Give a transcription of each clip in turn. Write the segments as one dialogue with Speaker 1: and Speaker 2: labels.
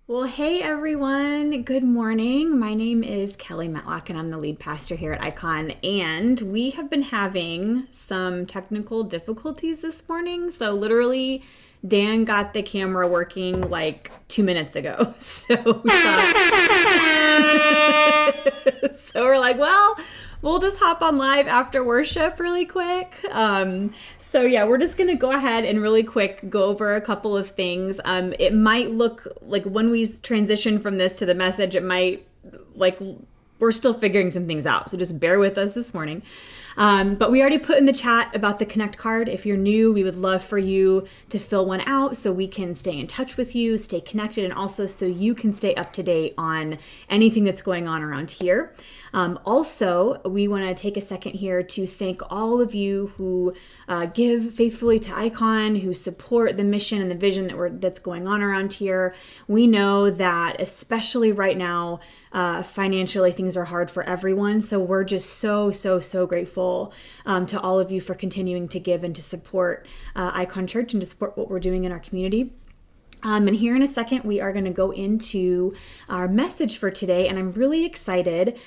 Speaker 1: Well, hey everyone. Good morning. My name is Kelly Metlock and I'm the lead pastor here at Icon. And we have been having some technical difficulties this morning. So, literally, Dan got the camera working like 2 minutes ago. So we're like, well, we'll just hop on live after worship really quick. So yeah, we're just gonna go ahead and really quick go over a couple of things. It might look like when we transition from this to the message, it might like we're still figuring some things out. So just bear with us this morning. But we already put in the chat about the Connect card. If you're new, we would love for you to fill one out so we can stay in touch with you, stay connected, and also so you can stay up to date on anything that's going on around here. Also, we want to take a second here to thank all of you who give faithfully to Icon, who support the mission and the vision that's going on around here. We know that especially right now, financially, things are hard for everyone. So we're just so grateful to all of you for continuing to give and to support Icon Church and to support what we're doing in our community. And here in a second, we are going to go into our message for today. And I'm really excited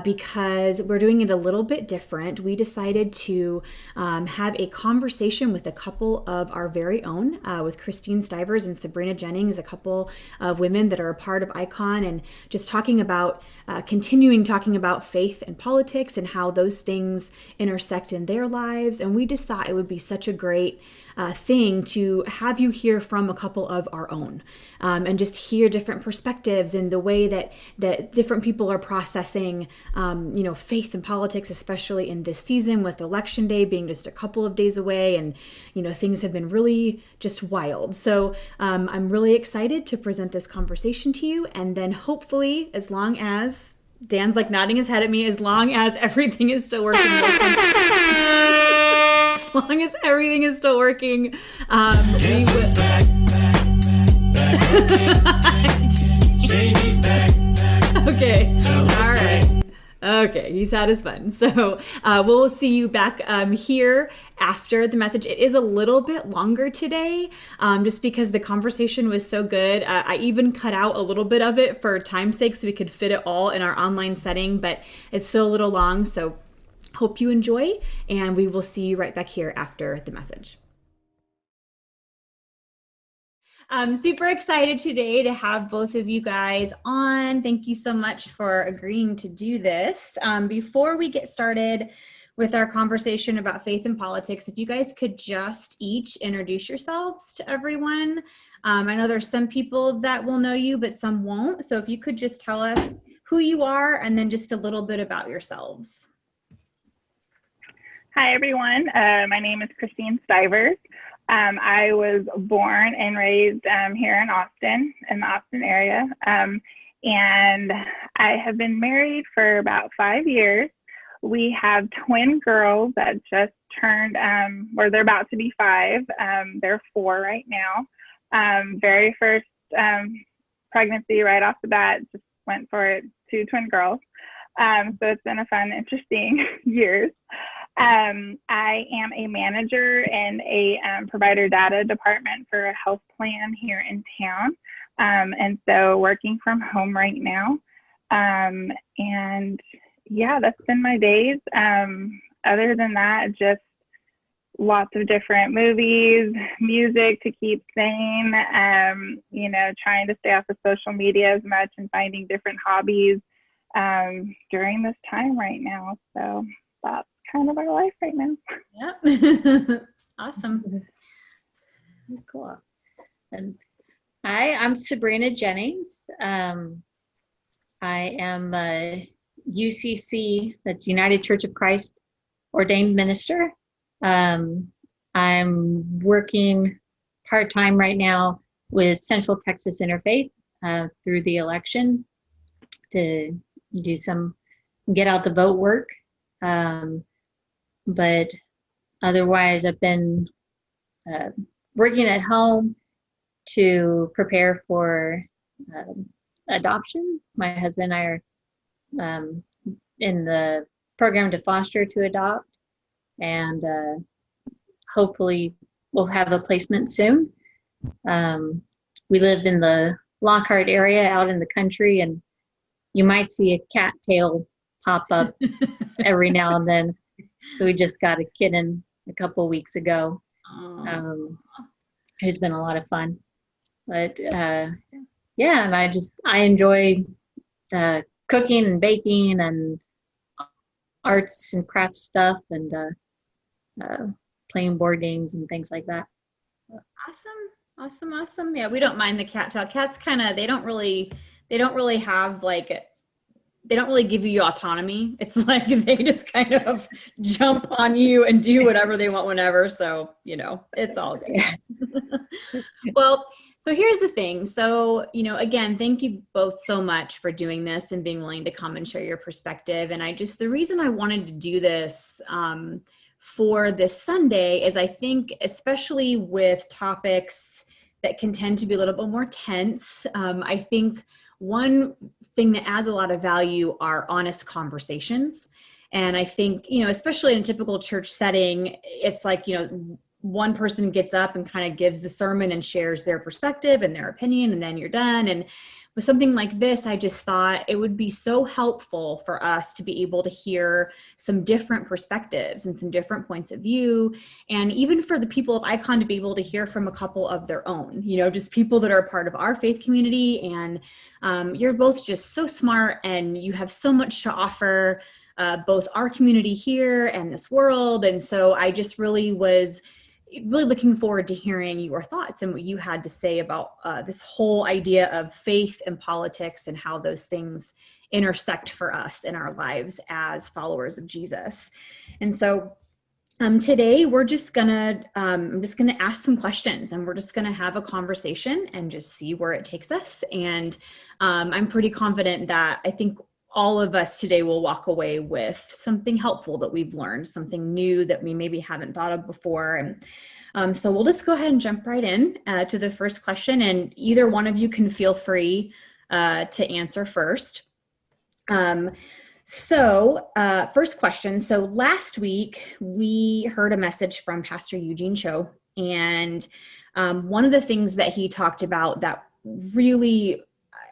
Speaker 1: because we're doing it a little bit different. We decided to have a conversation with a couple of our very own, with Christine Stivers and Sabrina Jennings, a couple of women that are a part of Icon, and just talking about, continuing talking about faith and politics and how those things intersect in their lives. And we just thought it would be such a great thing to have you hear from a couple of our own and just hear different perspectives and the way that different people are processing faith and politics, especially in this season with election day being just a couple of days away, and things have been really just wild. So I'm really excited to present this conversation to you, and then hopefully, as long as Dan's like nodding his head at me, as long as everything is still working as long as everything is still working. Guess who's back? Shady's back. Okay. All right. Okay, he's had his fun. So we'll see you back here after the message. It is a little bit longer today, just because the conversation was so good. I even cut out a little bit of it for time's sake so we could fit it all in our online setting, but it's still a little long. So hope you enjoy, and we will see you right back here after the message. I'm super excited today to have both of you guys on. Thank you so much for agreeing to do this. Before we get started with our conversation about faith and politics, if you guys could just each introduce yourselves to everyone. I know there's some people that will know you, but some won't. So if you could just tell us who you are and then just a little bit about yourselves.
Speaker 2: Hi, everyone. My name is Christine Stivers. I was born and raised here in Austin, in the Austin area. And I have been married for about 5 years. We have twin girls that just turned, or they're about to be 5. They're 4 right now. Very first pregnancy right off the bat, just went for it, 2 twin girls. So it's been a fun, interesting years. I am a manager in a provider data department for a health plan here in town. And so working from home right now. And yeah, that's been my days. Other than that, just lots of different movies, music to keep sane, trying to stay off of social media as much and finding different hobbies during this time right now. So that's kind of our life right now.
Speaker 1: Yep. Awesome.
Speaker 3: Cool. And hi, I'm Sabrina Jennings. I am a UCC, that's United Church of Christ, ordained minister. I'm working part-time right now with Central Texas Interfaith through the election to do some get out the vote work. But otherwise, I've been working at home to prepare for adoption. My husband and I are in the program to foster to adopt, and hopefully we'll have a placement soon. We live in the Lockhart area out in the country, and you might see a cat tail pop up every now and then. So we just got a kitten a couple weeks ago. It's been a lot of fun. But yeah, and I enjoy cooking and baking and arts and crafts stuff, and playing board games and things like that.
Speaker 1: Awesome. Yeah, we don't mind the cat tail. Cats kind of, they don't really have like, they don't really give you autonomy. It's like they just kind of jump on you and do whatever they want whenever. So, it's all good.
Speaker 3: Yes.
Speaker 1: Well, so here's the thing. So, again, thank you both so much for doing this and being willing to come and share your perspective. And the reason I wanted to do this for this Sunday is I think, especially with topics that can tend to be a little bit more tense, I think one thing that adds a lot of value are honest conversations. And I think, especially in a typical church setting, it's like, one person gets up and kind of gives the sermon and shares their perspective and their opinion, and then you're done. And with something like this, I just thought it would be so helpful for us to be able to hear some different perspectives and some different points of view. And even for the people of Icon to be able to hear from a couple of their own, just people that are a part of our faith community. And you're both just so smart and you have so much to offer both our community here and this world. And so I just really was looking forward to hearing your thoughts and what you had to say about this whole idea of faith and politics and how those things intersect for us in our lives as followers of Jesus. And so today I'm just gonna ask some questions, and we're just gonna have a conversation and just see where it takes us. And I'm pretty confident that I think all of us today will walk away with something helpful that we've learned, something new that we maybe haven't thought of before. And so we'll just go ahead and jump right in to the first question, and either one of you can feel free to answer first. First question. So last week we heard a message from Pastor Eugene Cho, and one of the things that he talked about that really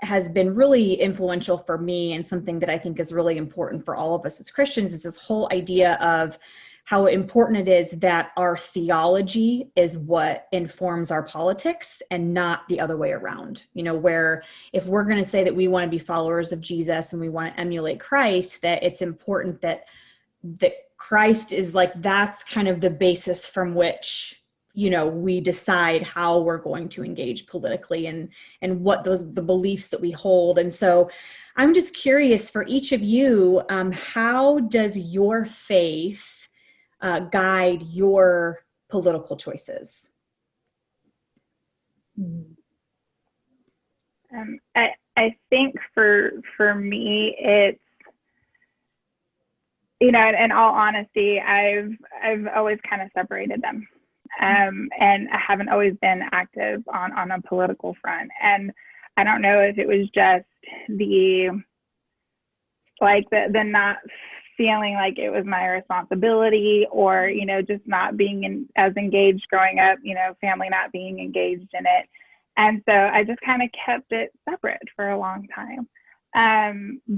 Speaker 1: has been really influential for me, and something that I think is really important for all of us as Christians, is this whole idea of how important it is that our theology is what informs our politics and not the other way around. Where if we're going to say that we want to be followers of Jesus and we want to emulate Christ, that it's important that Christ is like, that's kind of the basis from which we decide how we're going to engage politically and what the beliefs that we hold. And so I'm just curious, for each of you, how does your faith guide your political choices?
Speaker 2: I think for me, it's, in all honesty, I've always kind of separated them. And I haven't always been active on a political front. And I don't know if it was just the not feeling like it was my responsibility, or, just not being as engaged growing up, family not being engaged in it. And so I just kind of kept it separate for a long time.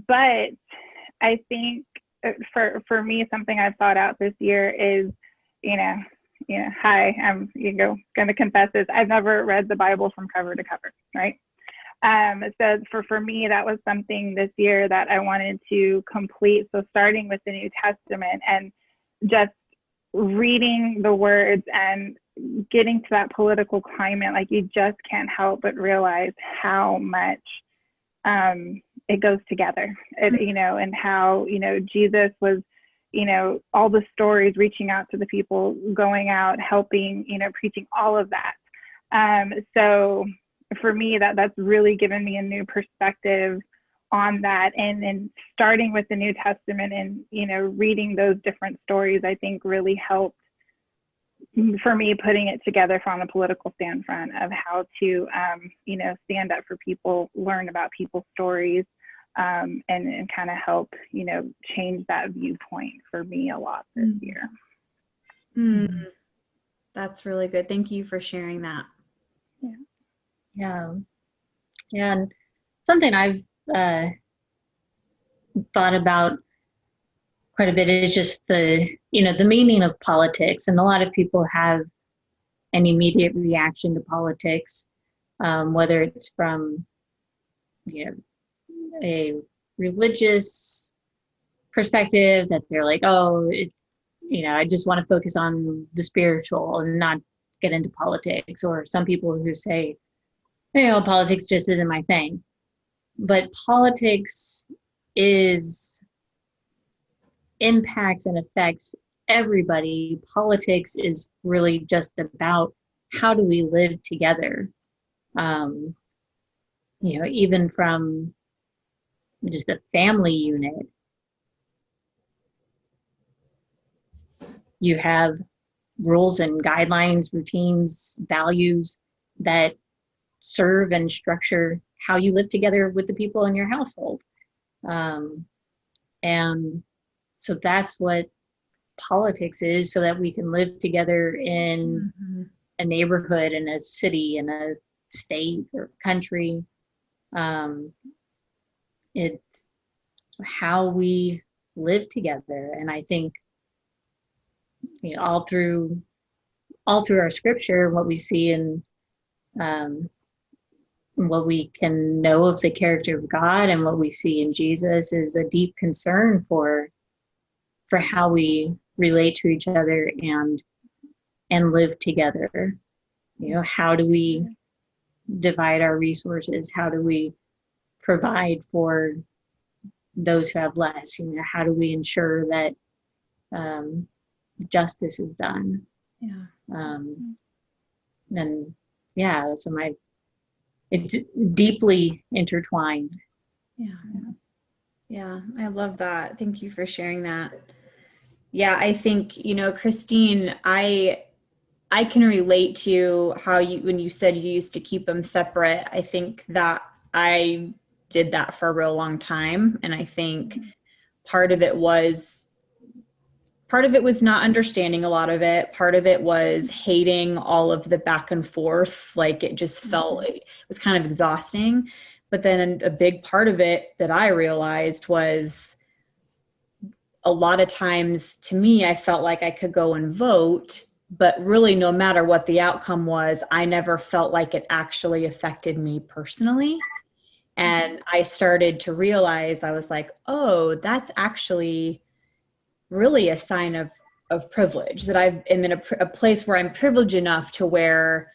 Speaker 2: But I think for me, something I've thought out this year is, I'm going to confess this. I've never read the Bible from cover to cover, right? So for me, that was something this year that I wanted to complete. So starting with the New Testament and just reading the words and getting to that political climate, like you just can't help but realize how much it goes together, and how, Jesus was, all the stories, reaching out to the people, going out, helping, preaching, all of that. So for me, that's really given me a new perspective on that. And starting with the New Testament and, reading those different stories, I think really helped for me, putting it together from a political standpoint of how to, stand up for people, learn about people's stories, and kind of help, change that viewpoint for me a lot this year.
Speaker 1: That's really good. Thank you for sharing that.
Speaker 3: Yeah. Yeah, and something I've uh, thought about quite a bit is just the meaning of politics. And a lot of people have an immediate reaction to politics, whether it's from, you know, a religious perspective that they're like, oh, I just want to focus on the spiritual and not get into politics. Or some people who say, politics just isn't my thing. But politics is impacts and affects everybody. Politics is really just about how do we live together. Um, even from just a family unit, you have rules and guidelines, routines, values that serve and structure how you live together with the people in your household. Um, and so that's what politics is, so that we can live together in a neighborhood, in a city, in a state or country. It's how we live together. And I think, all through our scripture, what we see in um, what we can know of the character of God and what we see in Jesus is a deep concern for how we relate to each other and live together. How do we divide our resources? How do we provide for those who have less? How do we ensure that justice is done?
Speaker 1: Yeah.
Speaker 3: And yeah, so it's deeply intertwined.
Speaker 1: Yeah, I love that. Thank you for sharing that. Yeah, I think, Christine, I can relate to how when you said you used to keep them separate. I think that I did that for a real long time. And I think part of it was not understanding a lot of it. Part of it was hating all of the back and forth. Like it just it was kind of exhausting. But then a big part of it that I realized was a lot of times, to me, I felt like I could go and vote, but really no matter what the outcome was, I never felt like it actually affected me personally. And I started to realize, I was like, oh, that's actually really a sign of privilege, that I'm in a place where I'm privileged enough to where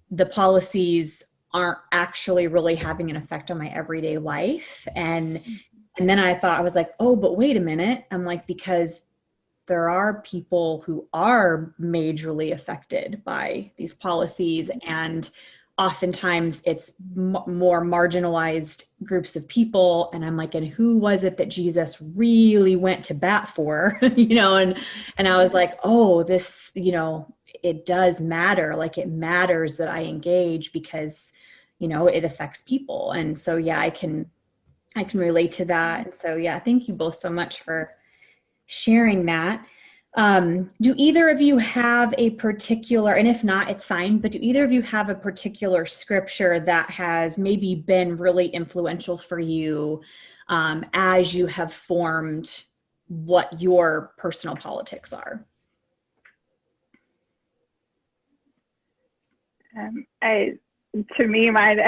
Speaker 1: the policies aren't actually really having an effect on my everyday life. And then I was like, oh, but wait a minute. I'm like, because there are people who are majorly affected by these policies, and oftentimes it's more marginalized groups of people. And I'm like, and who was it that Jesus really went to bat for? And I was like, oh, this, it does matter. Like it matters that I engage because, it affects people. And so, yeah, I can relate to that. And so, yeah, thank you both so much for sharing that. Do either of you have a particular, and if not, it's fine, but do either of you have a particular scripture that has maybe been really influential for you as you have formed what your personal politics are?
Speaker 2: To me, mine,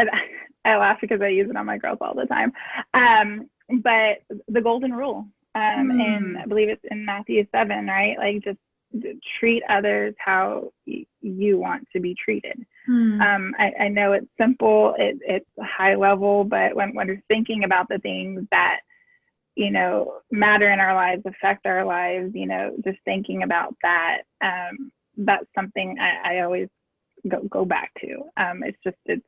Speaker 2: I laugh because I use it on my girls all the time. But the golden rule, and I believe it's in Matthew 7, right? Like just treat others how you want to be treated. I know it's simple, it's high level, but when we're thinking about the things that, matter in our lives, affect our lives, just thinking about that, that's something I always go back to. It's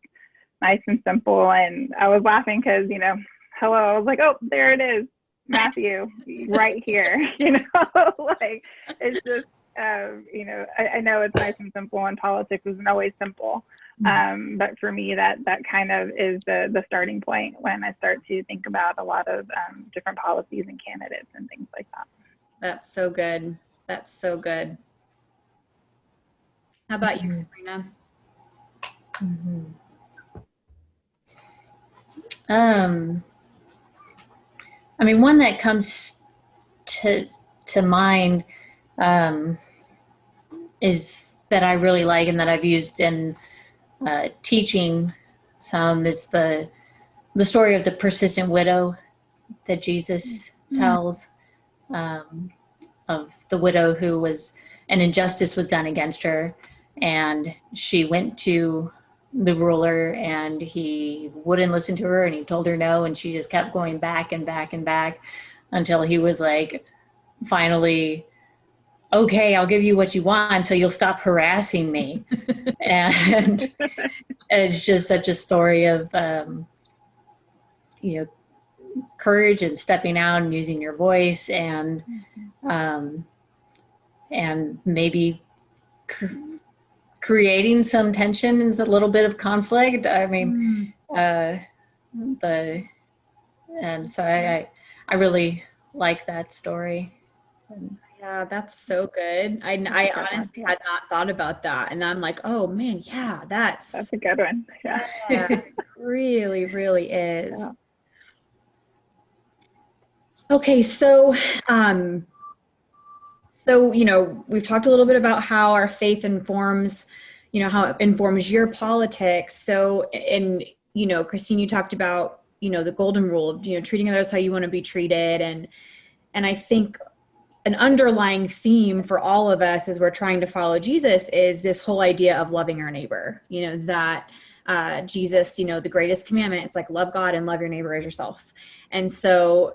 Speaker 2: nice and simple. And I was laughing because, hello, I was like, oh, there it is, Matthew, right here, like it's just, I know it's nice and simple, and politics isn't always simple. But for me, that kind of is the starting point when I start to think about a lot of different policies and candidates and things like that.
Speaker 1: That's so good. That's so good. How about you, Sabrina?
Speaker 3: Um, I mean, one that comes to mind um, is that I really like and that I've used in teaching some is the story of the persistent widow that Jesus tells, um, of the widow who was an injustice was done against her, and she went to the ruler and he wouldn't listen to her and he told her no, and she just kept going back and back and back until he was like, finally, okay, I'll give you what you want so you'll stop harassing me. And it's just such a story of you know, courage and stepping out and using your voice um, and maybe creating some tension and a little bit of conflict. I mean, the and so I really like that story.
Speaker 1: Yeah, that's so good. I honestly had not thought about that. And I'm like, oh man, yeah,
Speaker 2: That's a good one.
Speaker 1: yeah,
Speaker 2: Yeah.
Speaker 1: it really, really is.
Speaker 2: Yeah.
Speaker 1: Okay, um, we've talked a little bit about how our faith informs, how it informs your politics. So, and, Christine, you talked about, the golden rule of, treating others how you want to be treated. And I think an underlying theme for all of us as we're trying to follow Jesus is this whole idea of loving our neighbor, that Jesus, the greatest commandment, it's like love God and love your neighbor as yourself. And so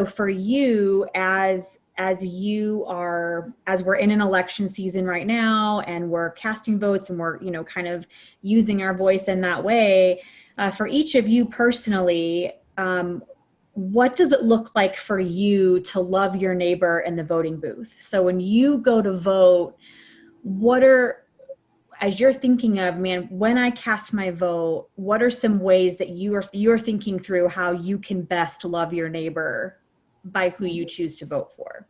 Speaker 1: for you, as we're in an election season right now and we're casting votes and we're, kind of using our voice in that way, for each of you personally, what does it look like for you to love your neighbor in the voting booth? So when you go to vote, as you're thinking of, man, when I cast my vote, what are some ways that you're thinking through how you can best love your neighbor by who you choose to vote for?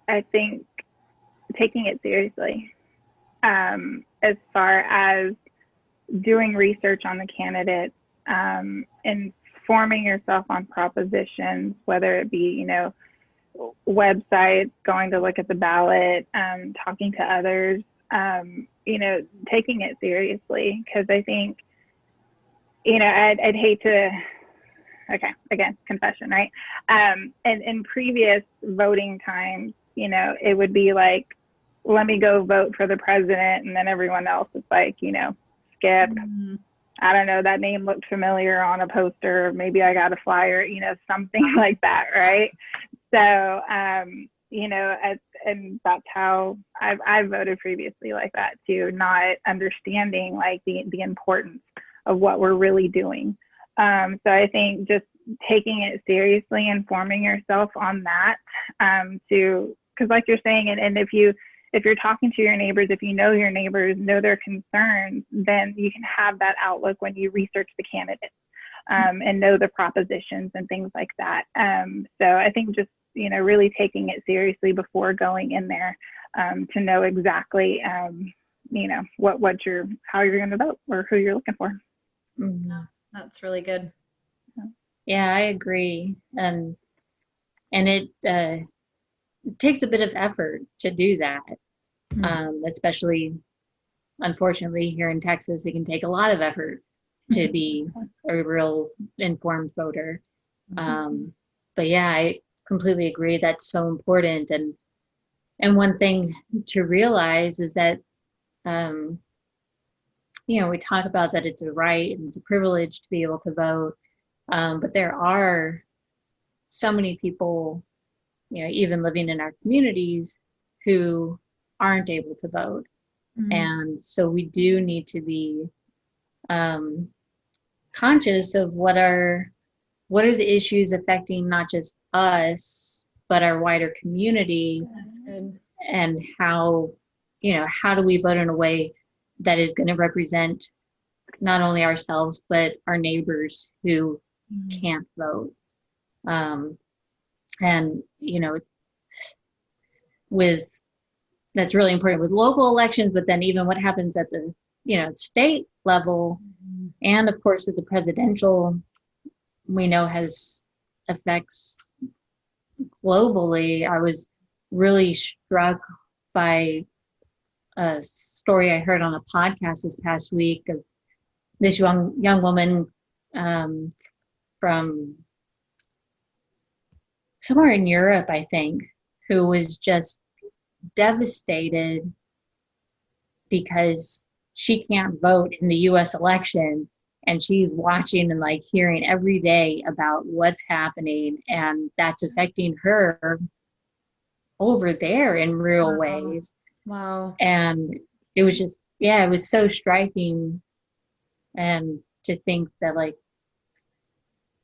Speaker 2: I think taking it seriously, as far as doing research on the candidates, informing yourself on propositions, whether it be, websites, going to look at the ballot, talking to others, taking it seriously. Because I think, I'd hate to, okay, again, confession, right? And in previous voting times, it would be like, let me go vote for the president. And then everyone else is like, skip. I don't know, that name looked familiar on a poster. Maybe I got a flyer, something like that, right? So, and that's how I've voted previously like that too, not understanding like the importance of what we're really doing. So I think just taking it seriously, informing yourself on that, because like you're saying, and if you're talking to your neighbors, if you know your neighbors, know their concerns, then you can have that outlook when you research the candidates, and know the propositions and things like that. So I think just, really taking it seriously before going in there, to know exactly, how you're going to vote or who you're looking for.
Speaker 1: Mm-hmm. That's really good.
Speaker 3: Yeah, I agree. And it takes a bit of effort to do that. Especially, unfortunately, here in Texas, it can take a lot of effort to be a real informed voter. But yeah, I completely agree. That's so important. And one thing to realize is that, we talk about that it's a right and it's a privilege to be able to vote. But there are so many people, even living in our communities, who aren't able to vote. And so we do need to be conscious of what are the issues affecting not just us, but our wider community.
Speaker 1: That's good.
Speaker 3: And how do we vote in a way that is going to represent not only ourselves, but our neighbors who can't vote. And, with, that's really important with local elections, but then even what happens at the, state level, and of course with the presidential, we know has effects globally. I was really struck by a story I heard on a podcast this past week of this young woman from somewhere in Europe, I think, who was just devastated because she can't vote in the US election, and she's watching and like hearing every day about what's happening, and that's affecting her over there in real ways.
Speaker 1: Wow.
Speaker 3: And it was just, it was so striking, and to think that like,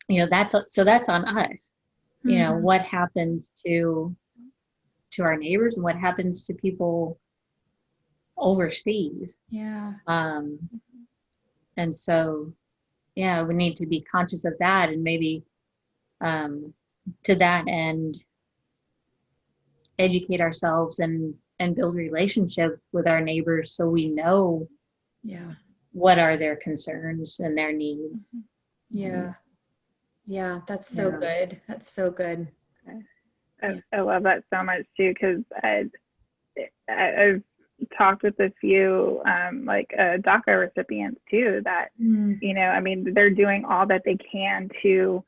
Speaker 3: that's on us. What happens to our neighbors and what happens to people overseas.
Speaker 1: Yeah.
Speaker 3: And so, we need to be conscious of that, and maybe to that end, educate ourselves and build relationships with our neighbors so we know what are their concerns and their needs.
Speaker 1: Yeah. Yeah, that's so good. That's so good.
Speaker 2: I love that so much too, because I've talked with a few DACA recipients too that they're doing all that they can to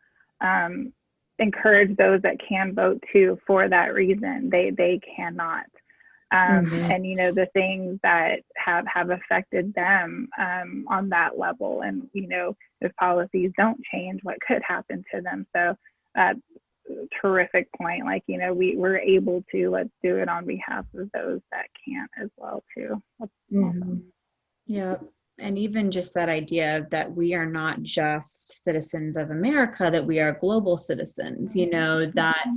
Speaker 2: encourage those that can vote too for that reason. They cannot. And the things that have affected them on that level, and if policies don't change, what could happen to them. So terrific point. Like, we're able to, let's do it on behalf of those that can't as well too. That's awesome.
Speaker 1: Yeah. And even just that idea that we are not just citizens of America, that we are global citizens, that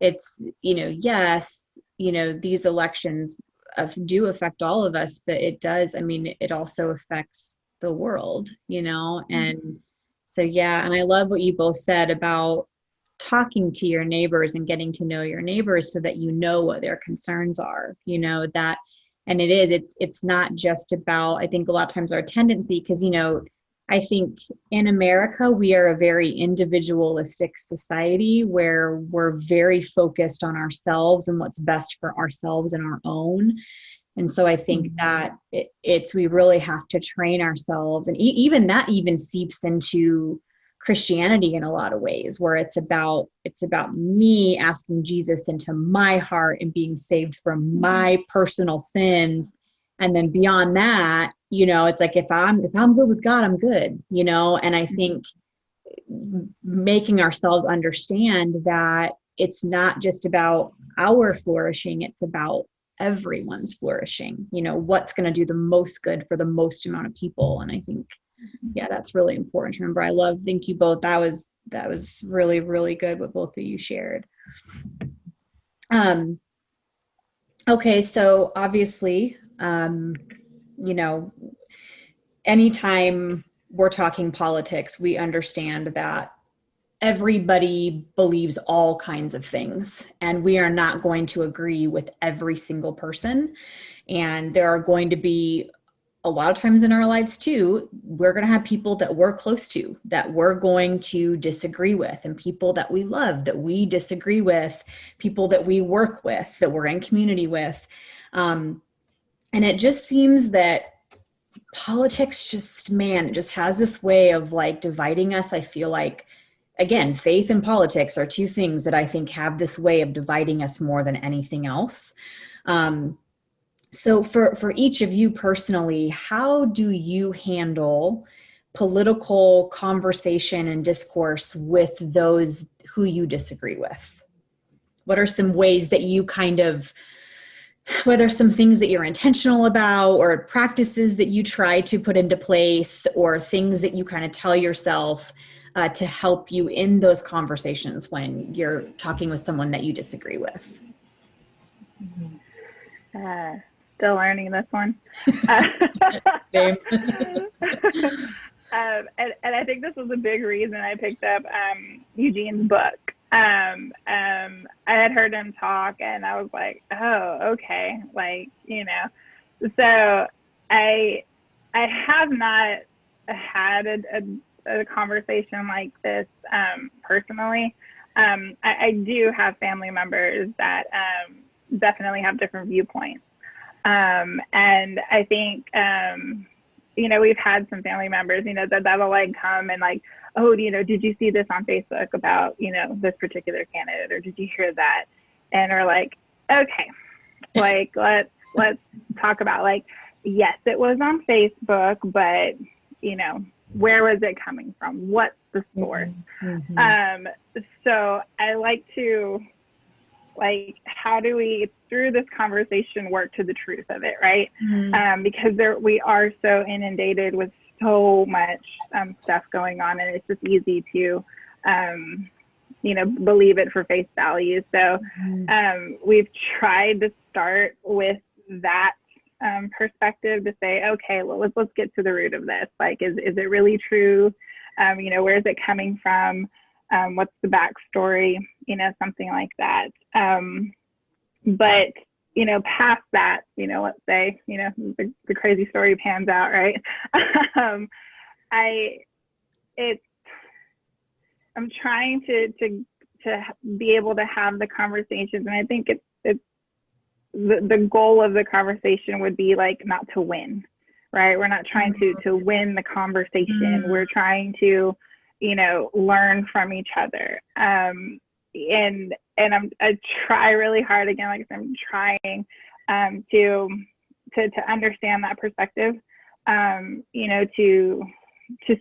Speaker 1: it's, yes, these elections do affect all of us, but it does, it also affects the world, and so, and I love what you both said about talking to your neighbors and getting to know your neighbors so that what their concerns are, that, and it's not just about, I think a lot of times our tendency, because, I think in America, we are a very individualistic society where we're very focused on ourselves and what's best for ourselves and our own. And so I think that we really have to train ourselves, and even that even seeps into Christianity in a lot of ways, where it's about me asking Jesus into my heart and being saved from my personal sins. And then beyond that, it's like, if I'm good with God, I'm good, and I think making ourselves understand that it's not just about our flourishing, it's about everyone's flourishing, what's going to do the most good for the most amount of people. And I think, that's really important to remember. Thank you both. That was really, really good what both of you shared. Okay. So obviously, anytime we're talking politics, we understand that everybody believes all kinds of things, and we are not going to agree with every single person. And there are going to be a lot of times in our lives too, we're going to have people that we're close to that we're going to disagree with, and people that we love that we disagree with, people that we work with, that we're in community with. And it just seems that politics it just has this way of like dividing us. I feel like, again, faith and politics are two things that I think have this way of dividing us more than anything else. So for each of you personally, how do you handle political conversation and discourse with those who you disagree with? What are some ways that you whether some things that you're intentional about, or practices that you try to put into place, or things that you kind of tell yourself to help you in those conversations when you're talking with someone that you disagree with?
Speaker 2: Still learning this one.
Speaker 1: Same.
Speaker 2: And I think this was a big reason I picked up Eugene's book, I had heard him talk, and I was like, oh, okay, like, you know. So I have not had a conversation like this personally. I do have family members that definitely have different viewpoints. And I think, you know, we've had some family members, you know, that'll like come and like, oh, you know, did you see this on Facebook about, you know, this particular candidate, or did you hear that? And are like, okay, like let's talk about, like, yes, it was on Facebook, but, you know, where was it coming from? What's the source?
Speaker 1: Mm-hmm.
Speaker 2: So I like to, like, how do we, through this conversation, work to the truth of it, right?
Speaker 1: Mm-hmm.
Speaker 2: Because we are so inundated with so much stuff going on, and it's just easy to, you know, believe it for face value. So we've tried to start with that perspective to say, okay, well, let's get to the root of this. Like, is it really true? You know, where is it coming from? What's the backstory? You know, something like that. But, you know, past that, you know, let's say, you know, the crazy story pans out, right? um, I'm trying to be able to have the conversations, and I think it's the goal of the conversation would be like not to win, right? We're not trying to win the conversation. We're trying to, you know, learn from each other. And I try really hard, again, like I'm trying to understand that perspective, you know, to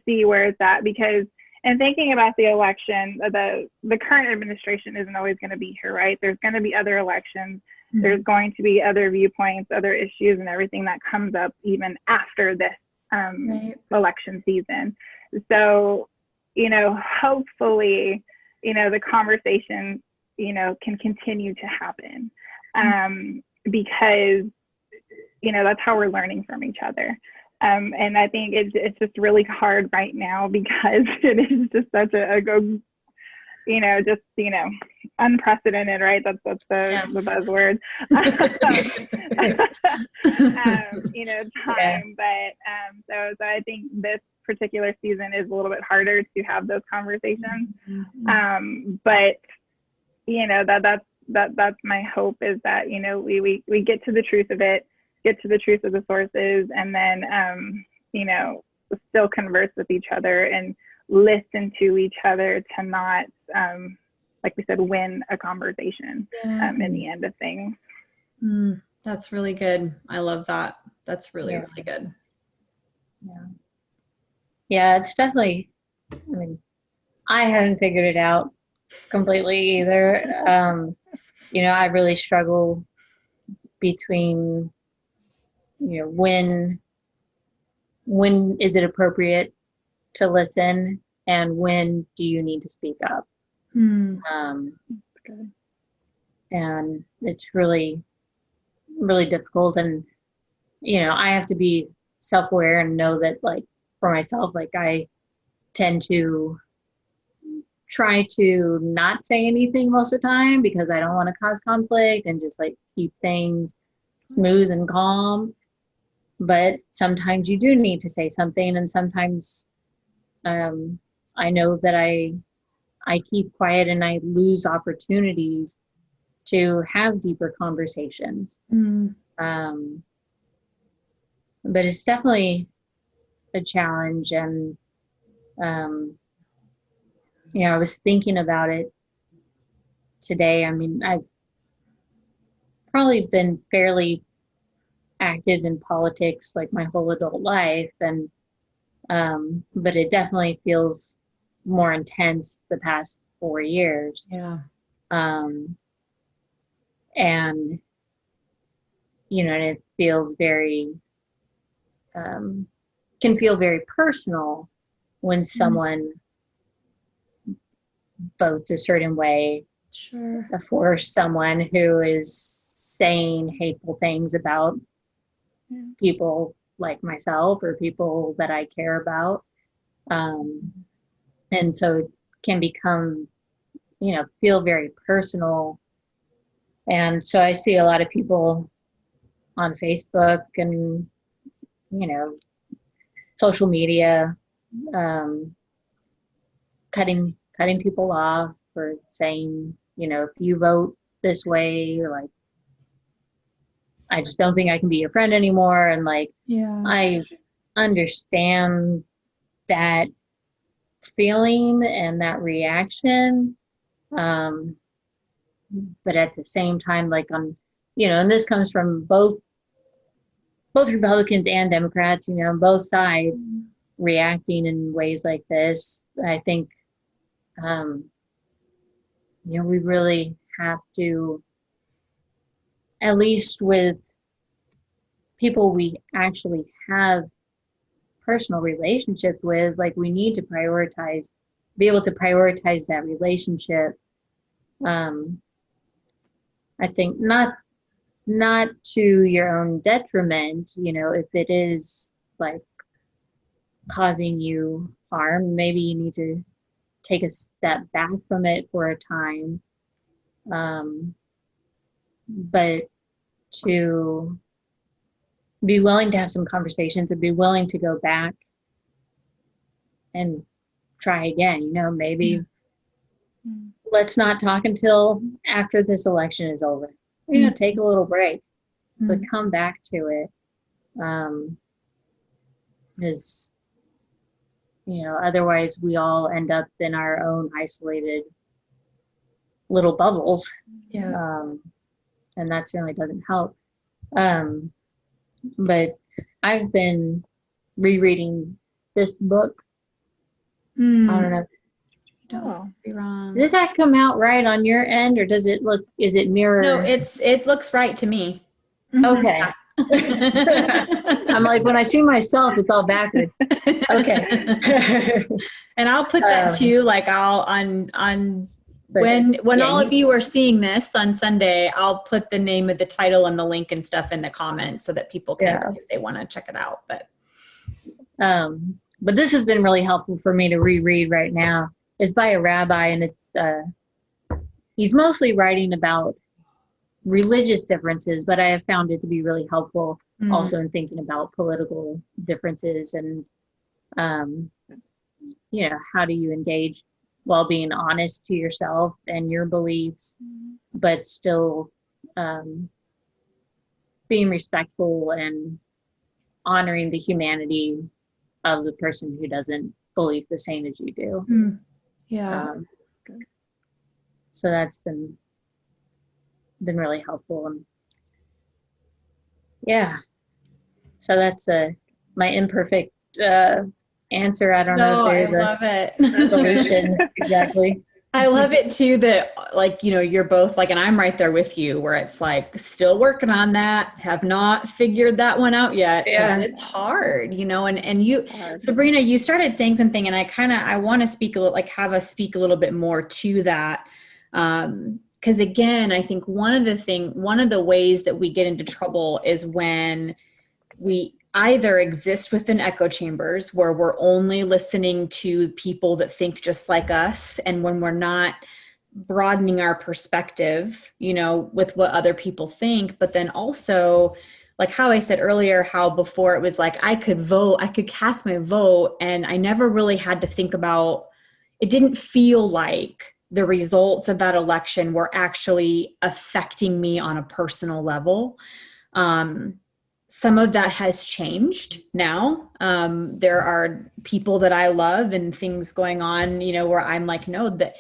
Speaker 2: see where it's at, because, and thinking about the election, the current administration isn't always going to be here, right? There's going to be other elections. Mm-hmm. There's going to be other viewpoints, other issues, and everything that comes up even after this election season. So, you know, hopefully, you know, the conversation, you know, can continue to happen, because, you know, that's how we're learning from each other. And I think it's just really hard right now because it is just such a you know, just, you know, unprecedented, right? That's the buzzword. You know, time. Yeah. But so I think this particular season is a little bit harder to have those conversations. But, you know, that's my hope, is that, you know, we get to the truth of it, get to the truth of the sources, and then, you know, still converse with each other and listen to each other, to not, like we said, win a conversation in the end of things.
Speaker 1: That's really good. I love that. That's really good.
Speaker 3: Yeah, it's definitely, I mean, I haven't figured it out completely either. You know, I really struggle between, you know, when is it appropriate to listen, and when do you need to speak up? And it's really, really difficult. And, you know, I have to be self-aware and know that, like, for myself, like, I tend to try to not say anything most of the time because I don't want to cause conflict and just like keep things smooth and calm. But sometimes you do need to say something, and sometimes I know that I keep quiet and I lose opportunities to have deeper conversations. But it's definitely a challenge. And, you know, I was thinking about it today. I mean, I've probably been fairly active in politics like my whole adult life. And, but it definitely feels more intense the past 4 years. And, you know, and it feels very, can feel very personal when someone votes a certain way for someone who is saying hateful things about people like myself or people that I care about. And so it can become feel very personal. And so I see a lot of people on Facebook and, social media, um, cutting people off for saying, if you vote this way, like, I just don't think I can be your friend anymore. And like,
Speaker 1: Yeah.
Speaker 3: I understand that feeling and that reaction. But at the same time, like and this comes from both Republicans and Democrats, both sides reacting in ways like this. I think, we really have to, at least with people we actually have personal relationships with, like, we need to be able to prioritize that relationship. I think not to your own detriment, if it is like causing you harm, maybe you need to take a step back from it for a time. But to be willing to have some conversations and be willing to go back and try again, maybe let's not talk until after this election is over. Take a little break, but come back to it. Because, otherwise we all end up in our own isolated little bubbles.
Speaker 1: Yeah.
Speaker 3: And that certainly doesn't help. But I've been rereading this book. I don't know.
Speaker 1: Don't be wrong.
Speaker 3: Does that come out right on your end, or is it mirror?
Speaker 1: No, it looks right to me.
Speaker 3: Okay. I'm like, when I see myself, it's all backward. Okay.
Speaker 1: And I'll put that too, like when all of you are seeing this on Sunday, I'll put the name of the title and the link and stuff in the comments so that people can, if they want to check it out.
Speaker 3: But this has been really helpful for me to reread right now. It's by a rabbi, and it's he's mostly writing about religious differences, but I have found it to be really helpful also in thinking about political differences and how do you engage while being honest to yourself and your beliefs, but still being respectful and honoring the humanity of the person who doesn't believe the same as you do. So that's been really helpful. And so that's my imperfect answer. I don't know if there's
Speaker 1: love it.
Speaker 3: solution exactly.
Speaker 1: I love it too that, like, you're both like, and I'm right there with you, where it's like, still working on that, have not figured that one out yet.
Speaker 3: Yeah.
Speaker 1: It's hard, and you, Sabrina, you started saying something, and I want to speak have us speak a little bit more to that. Because again, I think one of the ways that we get into trouble is when we either exist within echo chambers where we're only listening to people that think just like us, and when we're not broadening our perspective, with what other people think. But then also, like how I said earlier, how before it was like I could cast my vote, and I never really had to think about, it didn't feel like the results of that election were actually affecting me on a personal level. Some of that has changed now. There are people that I love and things going on, where I'm like, no, that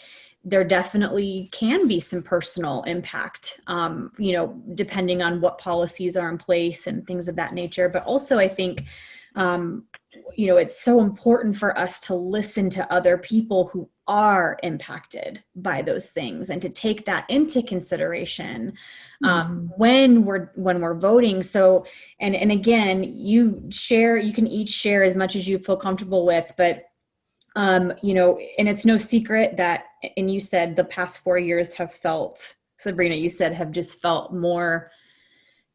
Speaker 1: there definitely can be some personal impact, depending on what policies are in place and things of that nature. But also I think, it's so important for us to listen to other people who are impacted by those things and to take that into consideration when we're voting. So, and again, you can each share as much as you feel comfortable with, but and it's no secret that, and you said the past 4 years have felt, Sabrina, you said have just felt more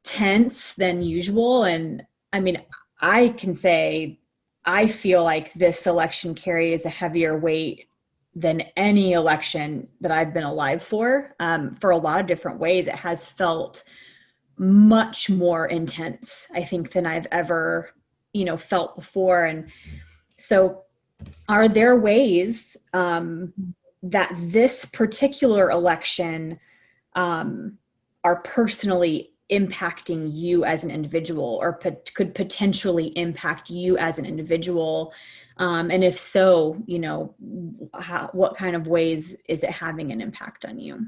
Speaker 1: tense than usual. And I mean, I can say, I feel like this election carries a heavier weight than any election that I've been alive for. For a lot of different ways, it has felt much more intense, I think, than I've ever, felt before. And so, are there ways that this particular election are personally impacting you as an individual, or could potentially impact you as an individual? And if so, what kind of ways is it having an impact on you?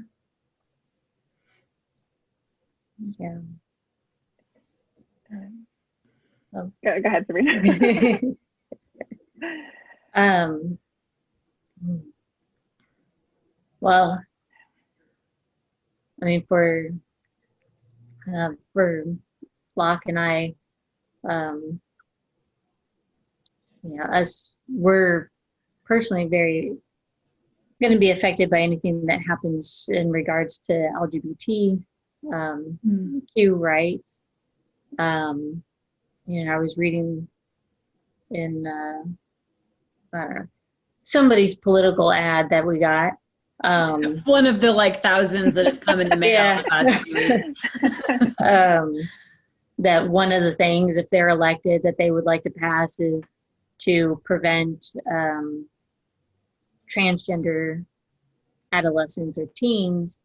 Speaker 3: Yeah.
Speaker 2: Go ahead, Sabrina.
Speaker 3: Well, I mean, for Locke and I, we're personally very going to be affected by anything that happens in regards to LGBT Q rights. I was reading in I don't know, somebody's political ad that we got.
Speaker 1: One of the thousands that have come in the mail
Speaker 3: Yeah.
Speaker 1: the past few weeks.
Speaker 3: That one of the things, if they're elected, that they would like to pass is to prevent transgender adolescents or teens,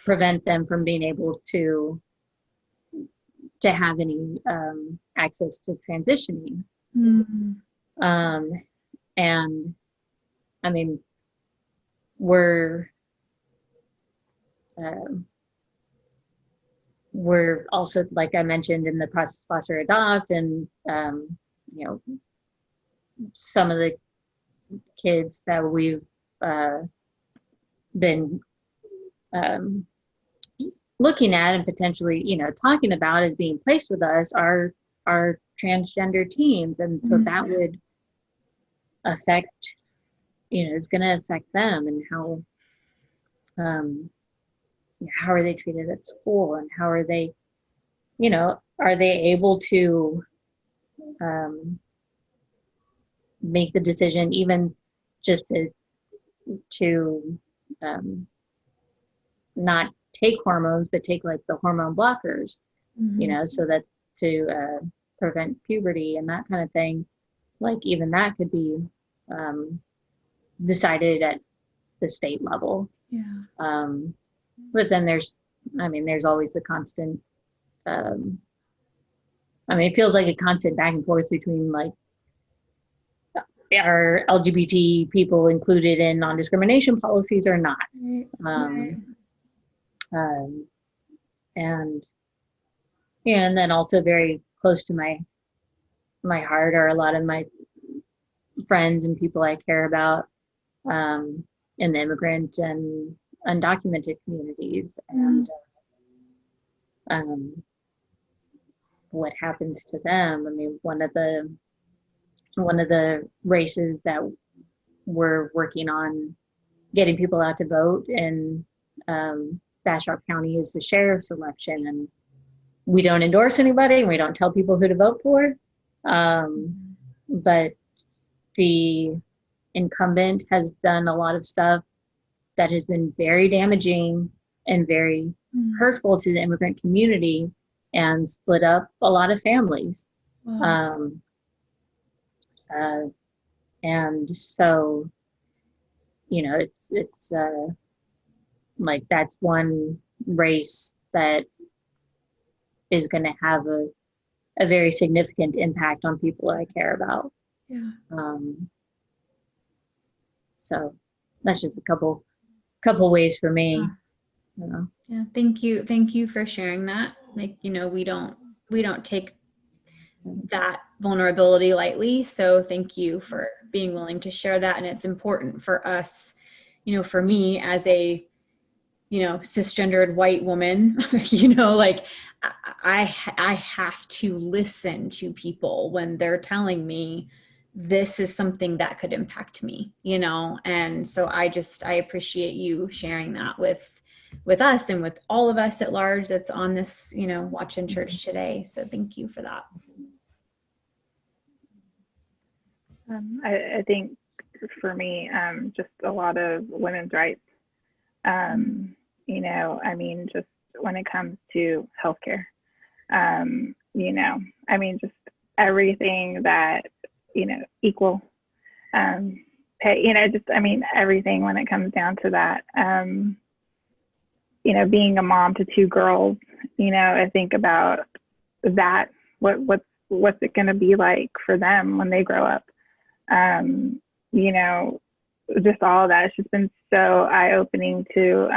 Speaker 3: prevent them from being able to have any access to transitioning. And I mean, we're also, like I mentioned, in the process of foster adopt, and some of the kids that we've been looking at and potentially talking about as being placed with us are transgender teens, and so that would affect, is going to affect them, and how are they treated at school, and how are they able to make the decision, even just to not take hormones, but take like the hormone blockers, so that to prevent puberty and that kind of thing. Like even that could be decided at the state level.
Speaker 1: Yeah.
Speaker 3: But then there's always the constant, it feels like a constant back and forth between like, are LGBT people included in non-discrimination policies or not?
Speaker 1: Right.
Speaker 3: And then also very close to my heart are a lot of my friends and people I care about in the immigrant and undocumented communities, and what happens to them. I mean, one of the races that we're working on getting people out to vote in Bastrop County is the sheriff's election, and we don't endorse anybody, and we don't tell people who to vote for, but the incumbent has done a lot of stuff that has been very damaging and very hurtful to the immigrant community, and split up a lot of families.
Speaker 1: Wow.
Speaker 3: And so, it's like that's one race that is going to have a very significant impact on people I care about.
Speaker 1: Yeah.
Speaker 3: So that's just a couple ways for me.
Speaker 1: Yeah. Thank you for sharing that. Like, we don't take that vulnerability lightly. So thank you for being willing to share that. And it's important for us, for me as a, cisgendered white woman, like I have to listen to people when they're telling me this is something that could impact me, and so I appreciate you sharing that with us and with all of us at large that's on this, watching church today. So thank you for that.
Speaker 2: I think for me, just a lot of women's rights. You know, I mean, just when it comes to healthcare, you know, I mean, just everything that, you know, equal pay, you know, just, I mean, everything when it comes down to that. You know, being a mom to two girls, you know, I think about that. What's it going to be like for them when they grow up? You know, just all of that. It's just been so eye-opening to,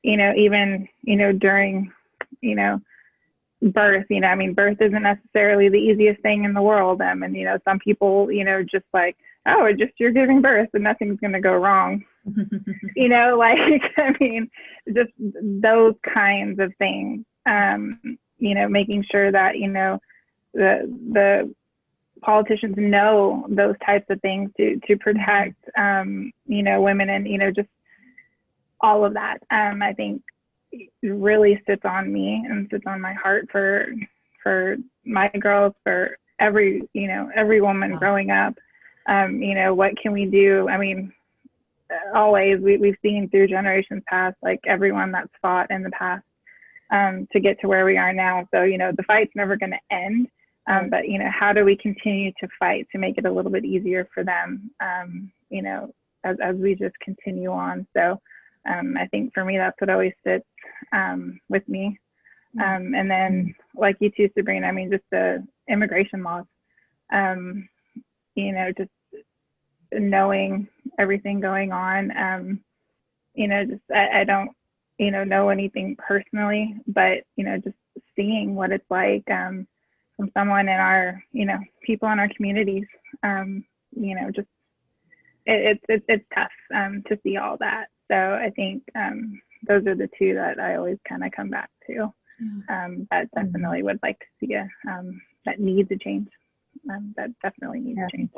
Speaker 2: you know, even, you know, during, you know, birth, you know, I mean, birth isn't necessarily the easiest thing in the world. And, you know, some people, you know, just like, oh, it's just you're giving birth and nothing's going to go wrong. You know, like, I mean, just those kinds of things, you know, making sure that, you know, the politicians know those types of things to protect, you know, women, and, you know, just all of that, I think really sits on me and sits on my heart for my girls, for every, you know, every woman growing up. You know, what can we do? I mean, always we've seen through generations past, like everyone that's fought in the past to get to where we are now. So, you know, the fight's never going to end. But, you know, how do we continue to fight to make it a little bit easier for them, you know, as we just continue on. So I think for me, that's what always sits with me. And then like you too, Sabrina, I mean, just the immigration laws, you know, just knowing everything going on, you know, just I don't, you know anything personally, but, you know, just seeing what it's like from someone in our, you know, people in our communities, you know, just it's tough to see all that. So I think those are the two that I always kind of come back to. That definitely would like to see that needs a change. That definitely needs a change.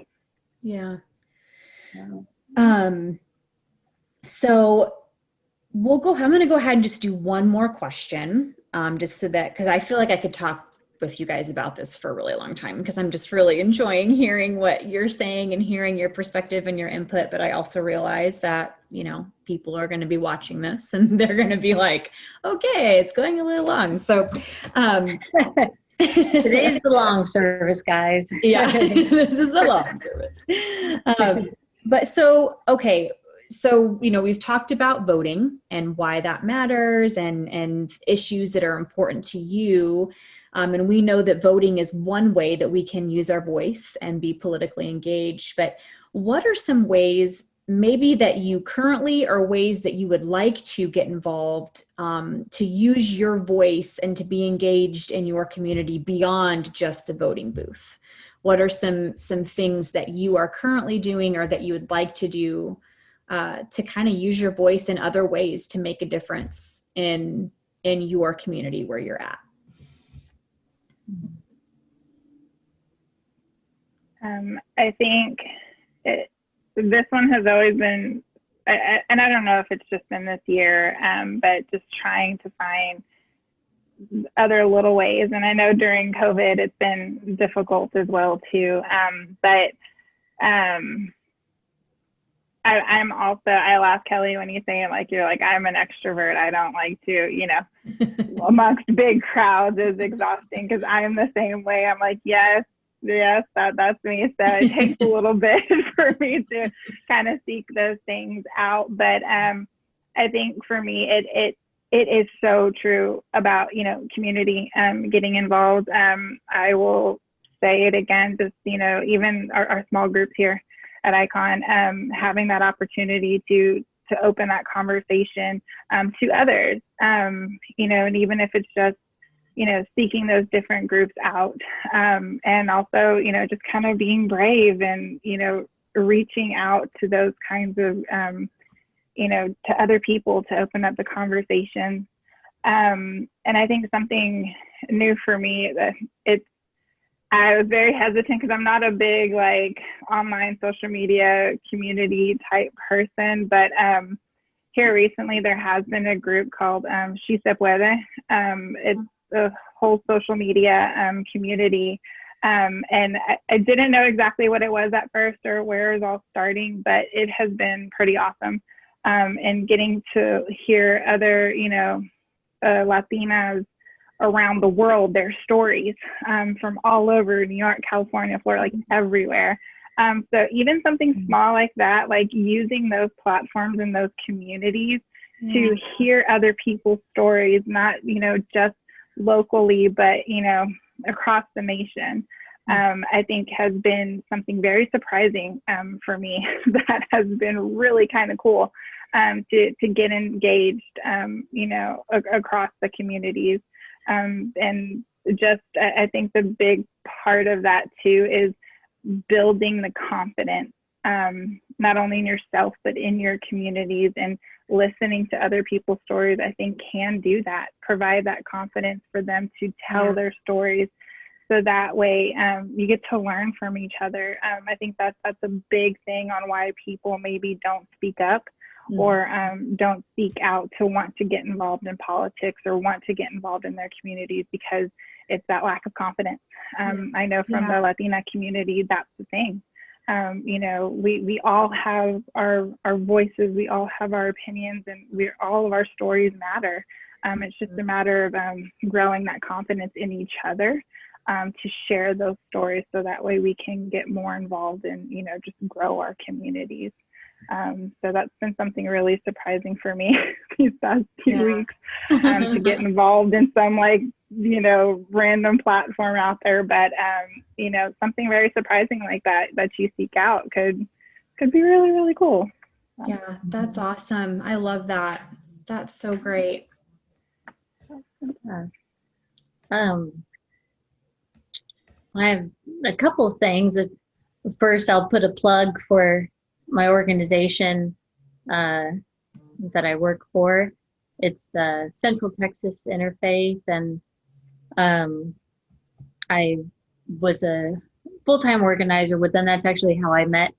Speaker 1: Yeah. So I'm going to go ahead and just do one more question, just so that, because I feel like I could talk with you guys about this for a really long time, because I'm just really enjoying hearing what you're saying and hearing your perspective and your input. But I also realize that, you know, people are going to be watching this and they're going to be like, okay, it's going a little long. So,
Speaker 3: Today's the long service, guys.
Speaker 1: Yeah, this is the long service. But so, okay. So, you know, we've talked about voting and why that matters, and issues that are important to you. And we know that voting is one way that we can use our voice and be politically engaged. But what are some ways maybe that you currently, or ways that you would like to get involved, to use your voice and to be engaged in your community beyond just the voting booth? What are some things that you are currently doing or that you would like to do to kind of use your voice in other ways to make a difference in your community where you're at?
Speaker 2: I think this one has always been, and I don't know if it's just been this year, but just trying to find other little ways. And I know during COVID, it's been difficult as well too. But I'm also, I laugh, Kelly, when you say it, like, you're like, I'm an extrovert. I don't like to, you know, amongst big crowds is exhausting, because I'm the same way. I'm like, yes, that's me. So it takes a little bit for me to kind of seek those things out. But I think for me, it is so true about, you know, community, getting involved. I will say it again, just, you know, even our small groups here at Icon, having that opportunity to open that conversation to others, you know, and even if it's just, you know, seeking those different groups out, and also, you know, just kind of being brave and, you know, reaching out to those kinds of, you know, to other people to open up the conversation. And I think something new for me, I was very hesitant because I'm not a big like online social media community type person, but here recently there has been a group called Si Se Puede. It's a whole social media community And I didn't know exactly what it was at first or where it was all starting, but it has been pretty awesome. And getting to hear other, Latinas around the world, their stories, from all over New York, California, Florida, like everywhere. So even something small like that, like using those platforms and those communities to hear other people's stories, not, just locally, but, across the nation, I think has been something very surprising for me that has been really kind of cool to get engaged, across the communities. And just, I think the big part of that too is building the confidence, not only in yourself, but in your communities, and listening to other people's stories, I think can do that, provide that confidence for them to tell their stories. So that way you get to learn from each other. I think that's a big thing on why people maybe don't speak up or don't seek out to want to get involved in politics or want to get involved in their communities, because it's that lack of confidence. I know from the Latina community, that's the thing. We all have our voices, we all have our opinions, and all of our stories matter. It's just a matter of growing that confidence in each other to share those stories, so that way we can get more involved and, just grow our communities. So that's been something really surprising for me these past 2 weeks, to get involved in some random platform out there. But, something very surprising like that you seek out could be really, really cool.
Speaker 1: Yeah, that's awesome. I love that. That's so great.
Speaker 3: I have a couple of things. First, I'll put a plug for my organization that I work for. It's Central Texas Interfaith, and I was a full-time organizer with them. That's actually how I met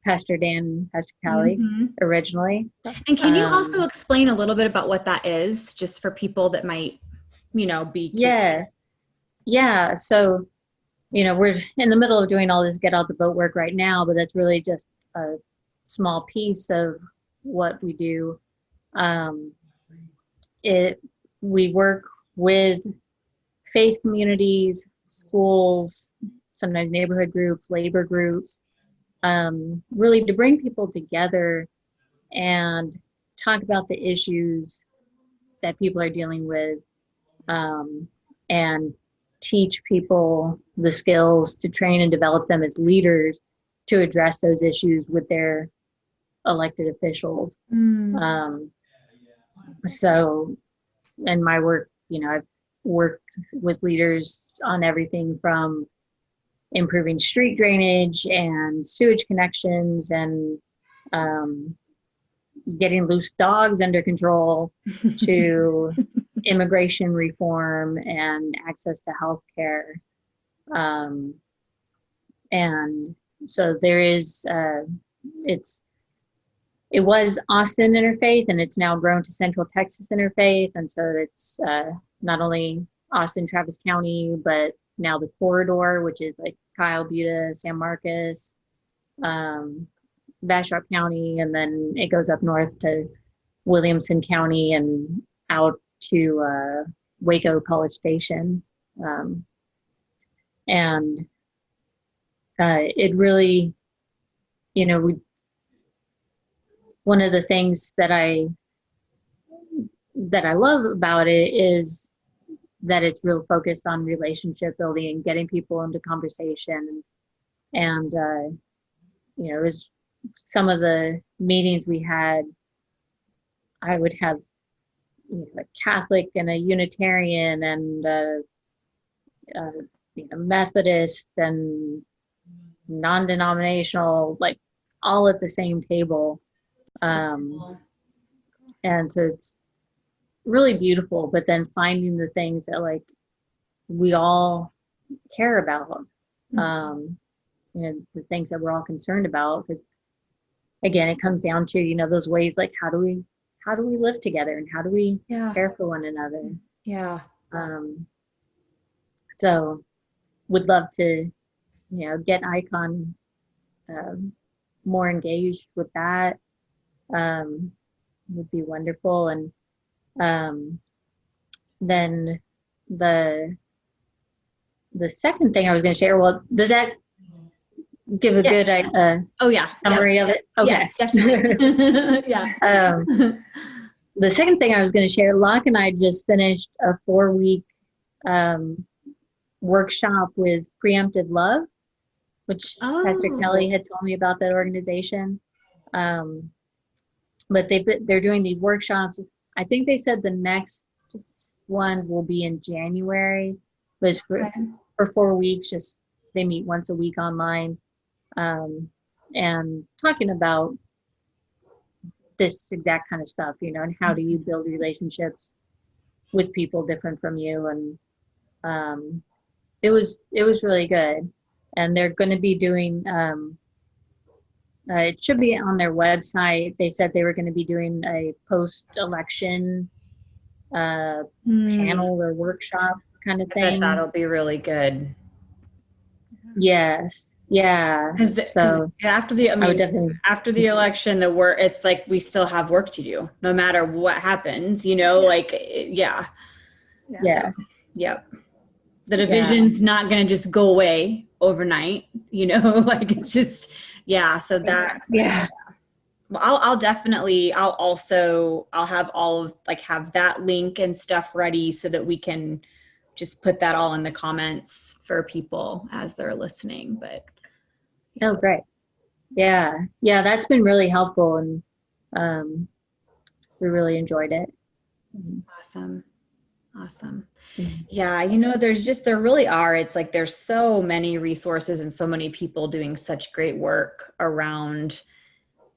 Speaker 3: Pastor Dan and Pastor Callie originally.
Speaker 1: And can you also explain a little bit about what that is, just for people that might, be curious?
Speaker 3: Yeah. So, we're in the middle of doing all this get out the vote work right now, but that's really just a small piece of what we do. We work with faith communities, schools, sometimes neighborhood groups, labor groups, really to bring people together and talk about the issues that people are dealing with, and teach people the skills to train and develop them as leaders to address those issues with their elected officials. So in my work, I've worked with leaders on everything from improving street drainage and sewage connections and getting loose dogs under control to immigration reform and access to health care. And so there is, it was Austin Interfaith, and it's now grown to Central Texas Interfaith. And so it's not only Austin, Travis County, but now the corridor, which is like Kyle, Buda, San Marcos, Bastrop County, and then it goes up north to Williamson County and out to Waco College Station. And it really, one of the things that I love about it is that it's real focused on relationship building and getting people into conversation. And it was some of the meetings we had, I would have a Catholic and a Unitarian and Methodist and non-denominational, like all at the same table. And so it's really beautiful, but then finding the things that we all care about, the things that we're all concerned about, because again, it comes down to, those ways, like how do we live together and how do we care for one another?
Speaker 1: Yeah.
Speaker 3: So would love to, get Icon more engaged with that. Would be wonderful. And then the second thing I was going to share, well, does that give a
Speaker 1: Yes.
Speaker 3: good
Speaker 1: Oh yeah.
Speaker 3: summary of it? Okay.
Speaker 1: Yes, definitely. Yeah.
Speaker 3: The second thing I was going to share, Locke and I just finished a 4-week workshop with Preemptive Love, which Pastor Kelly had told me about that organization. But they're doing these workshops. I think they said the next one will be in January. But it's for 4 weeks. Just they meet once a week online, and talking about this exact kind of stuff, and how do you build relationships with people different from you. And it was really good. And they're going to be doing, it should be on their website. They said they were going to be doing a post-election panel or workshop kind of thing.
Speaker 1: I bet that'll be really good.
Speaker 3: Yes. Yeah.
Speaker 1: So after the, after the election, it's like we still have work to do, no matter what happens. Like yeah.
Speaker 3: Yes.
Speaker 1: So, yep. The division's not going to just go away overnight. Like it's just So that Well, I'll definitely. I'll have all of have that link and stuff ready so that we can just put that all in the comments for people as they're listening. But
Speaker 3: oh, great. Yeah, that's been really helpful, and we really enjoyed it.
Speaker 1: Awesome. Yeah, there really are. It's like there's so many resources and so many people doing such great work around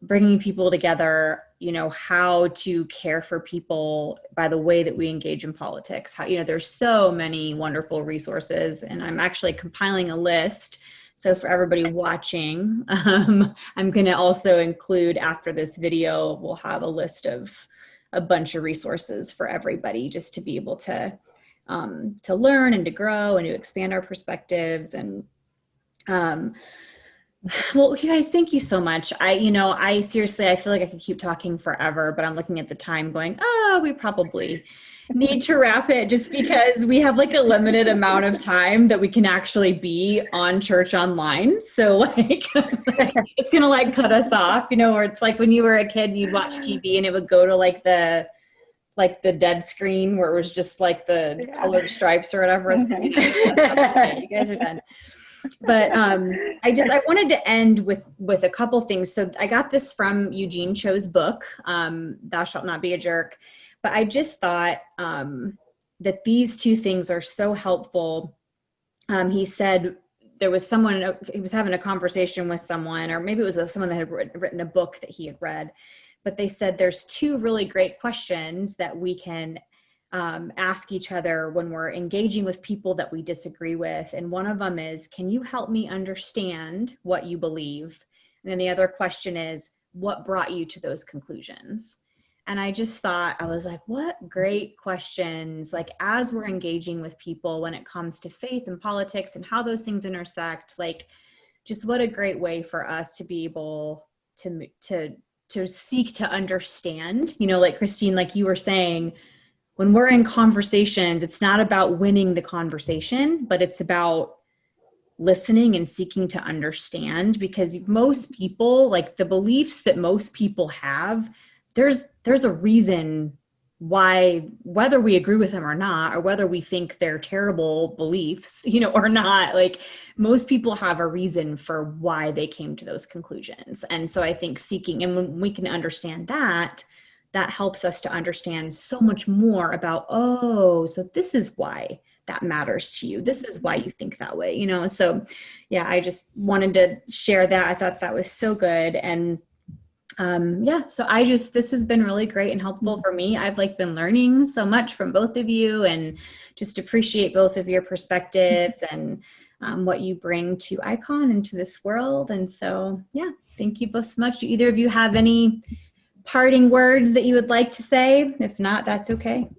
Speaker 1: bringing people together, how to care for people by the way that we engage in politics. How, there's so many wonderful resources, and I'm actually compiling a list. So for everybody watching, I'm going to also include after this video, we'll have a list of a bunch of resources for everybody just to be able to learn and to grow and to expand our perspectives. And well, you guys, thank you so much. I seriously, I feel like I could keep talking forever, but I'm looking at the time going, we probably need to wrap it just because we have a limited amount of time that we can actually be on church online. So it's going to cut us off, or it's like when you were a kid, you'd watch TV and it would go to the dead screen where it was just the colored stripes or whatever. Okay, you guys are done. But I wanted to end with a couple things. So I got this from Eugene Cho's book, Thou Shalt Not Be a Jerk. But I just thought that these two things are so helpful. He said there was someone, he was having a conversation with someone, or maybe it was someone that had written a book that he had read. But they said there's two really great questions that we can ask each other when we're engaging with people that we disagree with. And one of them is, can you help me understand what you believe? And then the other question is, what brought you to those conclusions? And I just thought, I was like, what great questions, as we're engaging with people when it comes to faith and politics and how those things intersect, just what a great way for us to be able to seek to understand, Christine, you were saying, when we're in conversations, it's not about winning the conversation, but it's about listening and seeking to understand, because most people, the beliefs that most people have, there's a reason why, whether we agree with them or not, or whether we think they're terrible beliefs, or not, most people have a reason for why they came to those conclusions. And so I think seeking, and when we can understand that helps us to understand so much more about, so this is why that matters to you. This is why you think that way, So yeah, I just wanted to share that. I thought that was so good. And so this has been really great and helpful for me. I've been learning so much from both of you, and just appreciate both of your perspectives and what you bring to Icon and to this world. And so, yeah, thank you both so much. Do either of you have any parting words that you would like to say? If not, that's okay.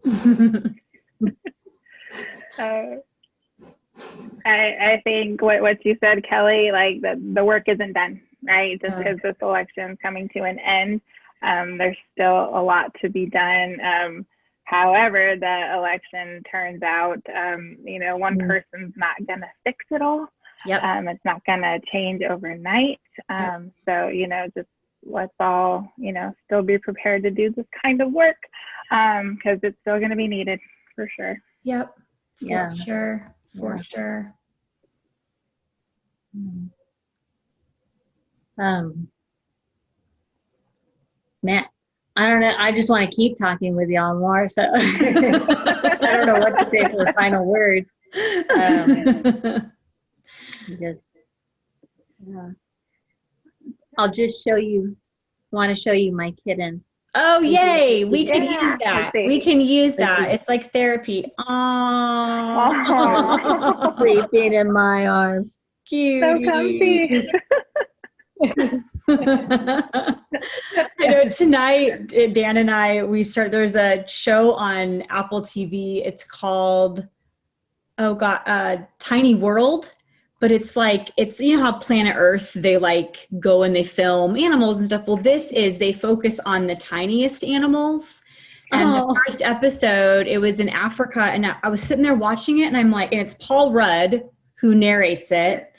Speaker 2: I think what you said, Kelly, like the work isn't done, right? Just because this election's coming to an end, there's still a lot to be done. However, the election turns out, one person's not going to fix it all.
Speaker 1: Yep.
Speaker 2: It's not going to change overnight. So, just let's all, still be prepared to do this kind of work, because it's still going to be needed for sure.
Speaker 1: Yep. For sure. For sure.
Speaker 3: Matt, I don't know. I just want to keep talking with y'all more. So I don't know what to say for the final words. I'll just want to show you my kitten.
Speaker 1: Oh, yay. We can use that. We can use that. It's like therapy. Oh,
Speaker 3: sleeping in my arms.
Speaker 1: Cute.
Speaker 2: So comfy.
Speaker 1: I know tonight, Dan and I, there's a show on Apple TV. It's called, Tiny World. But it's how Planet Earth, they like go and they film animals and stuff. Well, they focus on the tiniest animals. And the first episode, it was in Africa. And I was sitting there watching it and I'm like, and it's Paul Rudd who narrates it.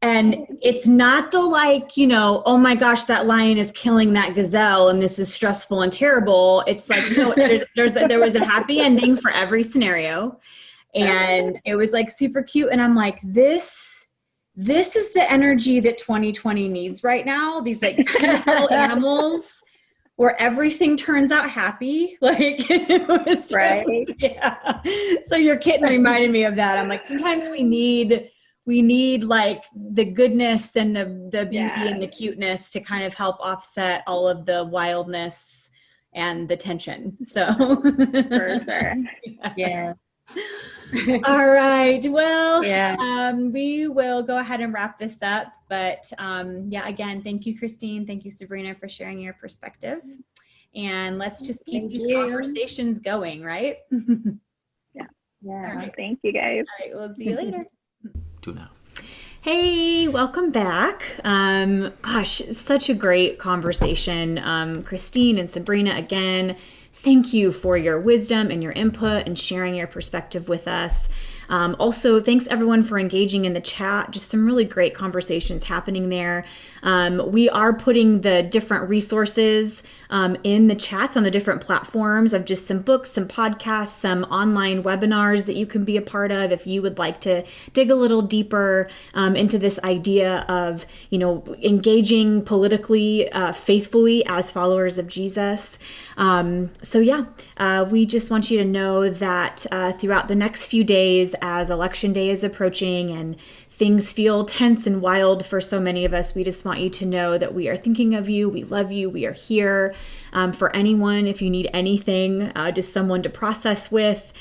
Speaker 1: And it's not the oh my gosh, that lion is killing that gazelle and this is stressful and terrible. It's like, no, there was a happy ending for every scenario. And it was like super cute. And I'm like, this is the energy that 2020 needs right now. These like cute little animals where everything turns out happy. Like it was just,
Speaker 3: right.
Speaker 1: Yeah. So your kitten reminded me of that. I'm like, sometimes we need like the goodness and the beauty and the cuteness to kind of help offset all of the wildness and the tension. So
Speaker 2: for sure.
Speaker 3: Yeah.
Speaker 1: All right. Well, we will go ahead and wrap this up. But again, thank you, Christine. Thank you, Sabrina, for sharing your perspective. And let's just keep these conversations going, right?
Speaker 2: Yeah.
Speaker 1: Right.
Speaker 2: Thank you, guys.
Speaker 1: All right. We'll see you later.
Speaker 4: Do now.
Speaker 1: Hey, welcome back. Gosh, such a great conversation. Christine and Sabrina, again, thank you for your wisdom and your input and sharing your perspective with us. Also, thanks everyone for engaging in the chat. Just some really great conversations happening there. We are putting the different resources in the chats on the different platforms of just some books, some podcasts, some online webinars that you can be a part of if you would like to dig a little deeper into this idea of, engaging politically, faithfully as followers of Jesus. We just want you to know that throughout the next few days, as Election Day is approaching and things feel tense and wild for so many of us, we just want you to know that we are thinking of you. We love you. We are here for anyone. If you need anything, just someone to process with,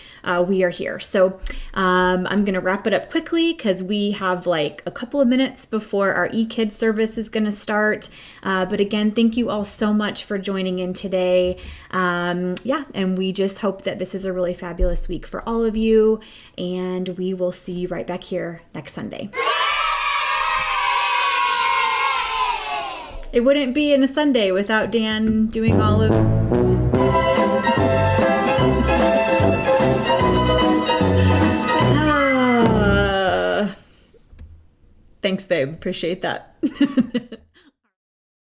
Speaker 1: we are here. So I'm going to wrap it up quickly because we have like a couple of minutes before our eKids service is going to start. But again, thank you all so much for joining in today. And we just hope that this is a really fabulous week for all of you. And we will see you right back here next Sunday. It wouldn't be in a Sunday without Dan doing all of... Thanks, babe. Appreciate that.